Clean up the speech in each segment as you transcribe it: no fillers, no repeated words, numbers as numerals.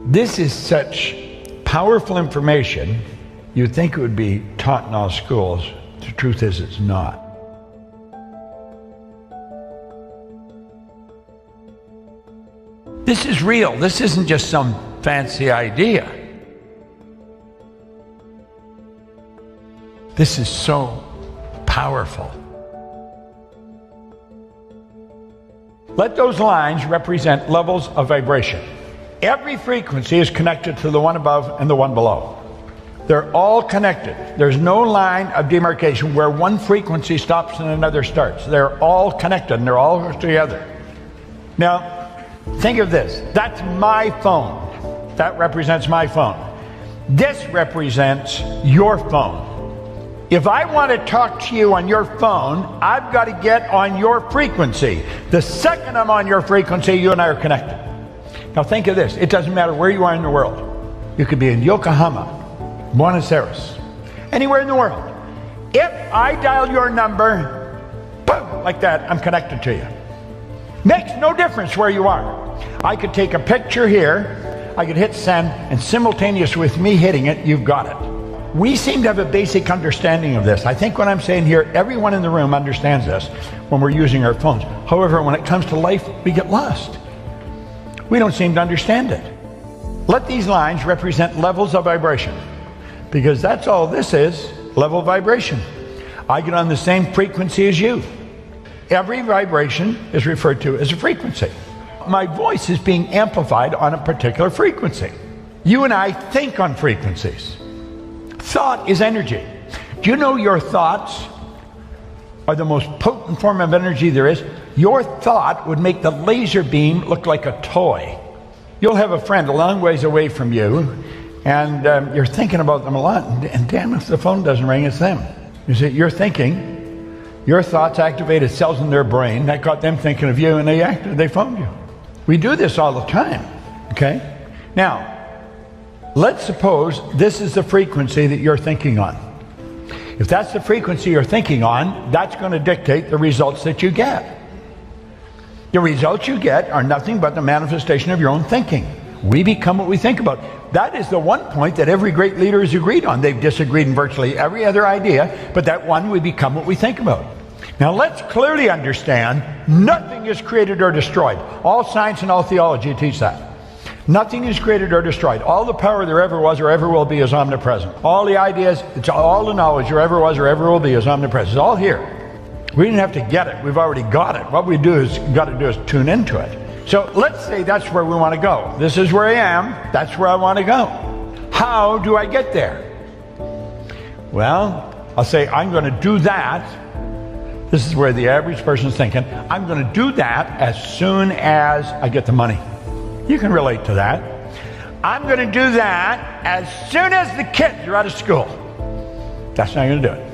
This is such powerful information, you'd think it would be taught in all schools. The truth is, it's not. This is real. This isn't just some fancy idea. This is so powerful. Let those lines represent levels of vibration. Every frequency is connected to the one above and the one below. They're all connected. There's no line of demarcation where one frequency stops and another starts. They're all connected and they're all together. Now, think of this. That's my phone. That represents my phone. This represents your phone. If I want to talk to you on your phone, I've got to get on your frequency. The second I'm on your frequency, you and I are connected. Now think of this. It doesn't matter where you are in the world. You could be in Yokohama, Buenos Aires, anywhere in the world. If I dial your number, boom, like that, I'm connected to you. Makes no difference where you are. I could take a picture here, I could hit send, and simultaneous with me hitting it, you've got it. We seem to have a basic understanding of this. I think what I'm saying here, everyone in the room understands this when we're using our phones. However, when it comes to life, we get lost. We don't seem to understand it. Let these lines represent levels of vibration, because that's all this is, level vibration. I get on the same frequency as you. Every vibration is referred to as a frequency. My voice is being amplified on a particular frequency. You and I think on frequencies. Thought is energy. Do you know your thoughts are the most potent form of energy there is? Your thought would make the laser beam look like a toy. You'll have a friend a long ways away from you, and you're thinking about them a lot, and damn if the phone doesn't ring, it's them. You see, you're thinking, your thoughts activated cells in their brain, that got them thinking of you, and they phoned you. We do this all the time, okay? Now, let's suppose this is the frequency that you're thinking on. If that's the frequency you're thinking on, that's going to dictate the results that you get. The results you get are nothing but the manifestation of your own thinking. We become what we think about. That is the one point that every great leader has agreed on. They've disagreed in virtually every other idea, but that one, we become what we think about. Now let's clearly understand, nothing is created or destroyed. All science and all theology teach that. Nothing is created or destroyed. All the power there ever was or ever will be is omnipresent. All the ideas, it's all the knowledge there ever was or ever will be is omnipresent. It's all here. We didn't have to get it. We've already got it. What we got to do is tune into it. So let's say that's where we want to go. This is where I am. That's where I want to go. How do I get there? Well, I'll say I'm going to do that. This is where the average person is thinking. I'm going to do that as soon as I get the money. You can relate to that. I'm going to do that as soon as the kids are out of school. That's not going to do it.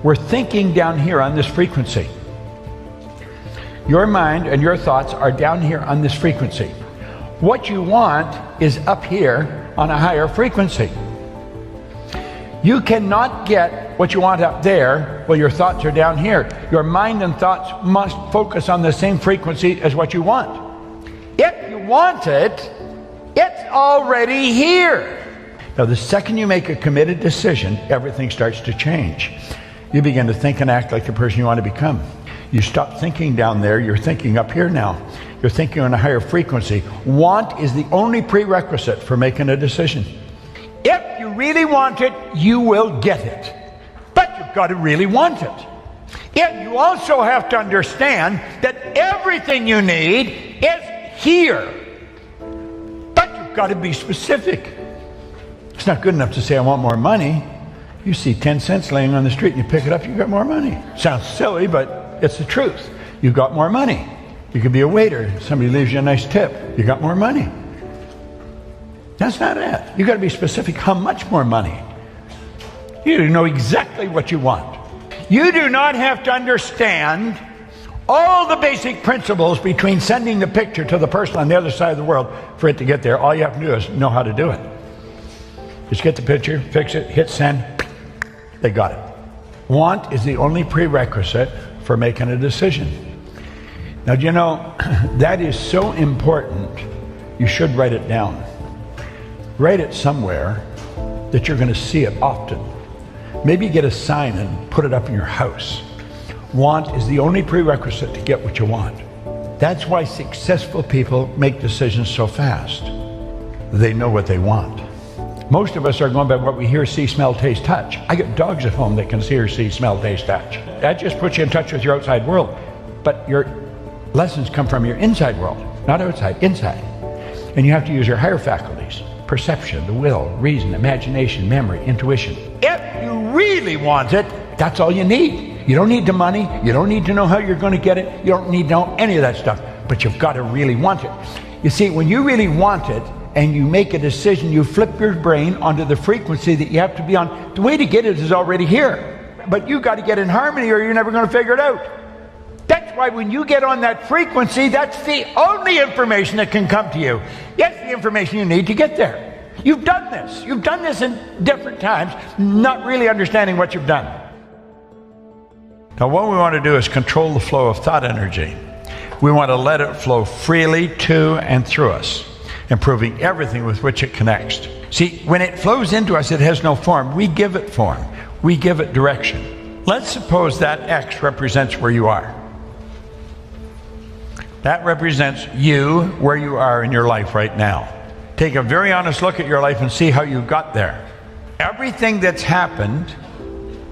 We're thinking down here on this frequency. Your mind and your thoughts are down here on this frequency. What you want is up here on a higher frequency. You cannot get what you want up there while your thoughts are down here. Your mind and thoughts must focus on the same frequency as what you want. If you want it, it's already here. Now, the second you make a committed decision, everything starts to change. You begin to think and act like the person you want to become. You stop thinking down there, you're thinking up here now. You're thinking on a higher frequency. Want is the only prerequisite for making a decision. If you really want it, you will get it. But you've got to really want it. Yet you also have to understand that everything you need is here. But you've got to be specific. It's not good enough to say, I want more money. You see 10 cents laying on the street and you pick it up, you got more money. Sounds silly, but it's the truth. You got more money. You could be a waiter, somebody leaves you a nice tip, you got more money. That's not it. You got to be specific. How much more money? You know exactly what you want. You do not have to understand all the basic principles between sending the picture to the person on the other side of the world for it to get there. All you have to do is know how to do it. Just get the picture, fix it, hit send. They got it. Want is the only prerequisite for making a decision. Now, do you know, that is so important, you should write it down. write it somewhere that you're going to see it often. Maybe get a sign and put it up in your house. Want is the only prerequisite to get what you want. That's why successful people make decisions so fast. They know what they want. Most of us are going by what we hear, see, smell, taste, touch. I got dogs at home that can hear, see, smell, taste, touch. That just puts you in touch with your outside world. But your lessons come from your inside world, not outside, inside. And you have to use your higher faculties: perception, the will, reason, imagination, memory, intuition. If you really want it, that's all you need. You don't need the money. You don't need to know how you're going to get it. You don't need to know any of that stuff. But you've got to really want it. You see, when you really want it and you make a decision, you flip your brain onto the frequency that you have to be on. The way to get it is already here. But you've got to get in harmony or you're never going to figure it out. That's why when you get on that frequency, that's the only information that can come to you. Yes, the information you need to get there. You've done this. You've done this in different times, not really understanding what you've done. Now, what we want to do is control the flow of thought energy. We want to let it flow freely to and through us, improving everything with which it connects. See, when it flows into us, it has no form. We give it form. We give it direction. Let's suppose that X represents where you are. That represents you, where you are in your life right now. Take a very honest look at your life and see how you got there. Everything that's happened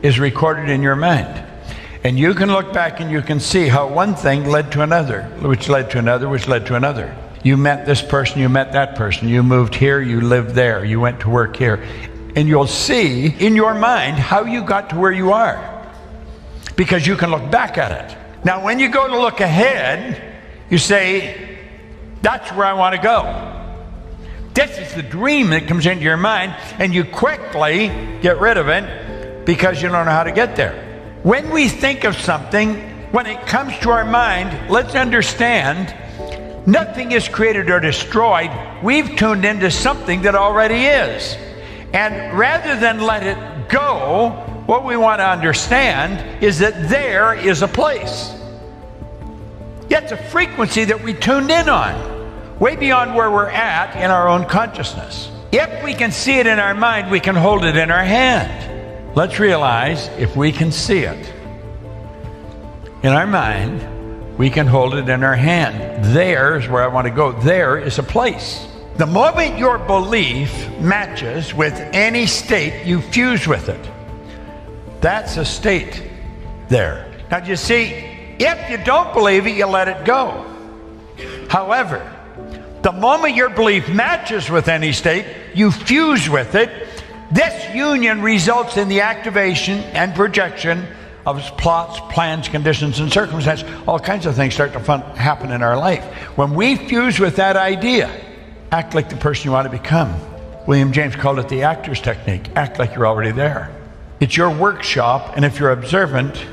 is recorded in your mind. And you can look back and you can see how one thing led to another, which led to another, which led to another. You met this person, you met that person, you moved here, you lived there, you went to work here. And you'll see in your mind how you got to where you are, because you can look back at it. Now, when you go to look ahead, you say, that's where I want to go. This is the dream that comes into your mind, and you quickly get rid of it because you don't know how to get there. When we think of something, when it comes to our mind, let's understand nothing is created or destroyed. We've tuned into something that already is. And rather than let it go, what we want to understand is that there is a place. It's a frequency that we tuned in on, way beyond where we're at in our own consciousness. If we can see it in our mind, we can hold it in our hand. Let's realize if we can see it in our mind, we can hold it in our hand. There's where I want to go. There is a place. The moment your belief matches with any state, you fuse with it. That's a state there. Now, you see, if you don't believe it, you let it go. However, the moment your belief matches with any state, you fuse with it. This union results in the activation and projection of plots, plans, conditions, and circumstances. All kinds of things start to happen in our life. When we fuse with that idea, act like the person you want to become. William James called it the actor's technique. Act like you're already there. It's your workshop, and if you're observant,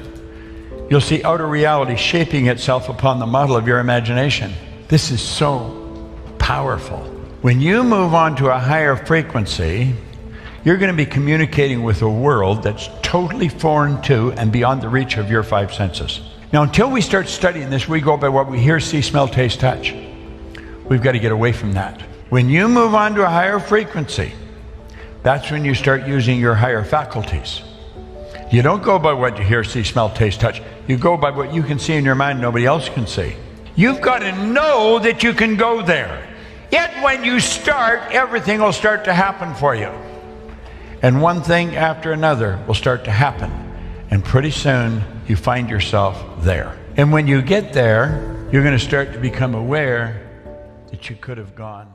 you'll see outer reality shaping itself upon the model of your imagination. This is so powerful. When you move on to a higher frequency, you're going to be communicating with a world that's totally foreign to and beyond the reach of your five senses. Now, until we start studying this, we go by what we hear, see, smell, taste, touch. We've got to get away from that. When you move on to a higher frequency, that's when you start using your higher faculties. You don't go by what you hear, see, smell, taste, touch. You go by what you can see in your mind nobody else can see. You've got to know that you can go there. Yet when you start, everything will start to happen for you. And one thing after another will start to happen. And pretty soon, you find yourself there. And when you get there, you're going to start to become aware that you could have gone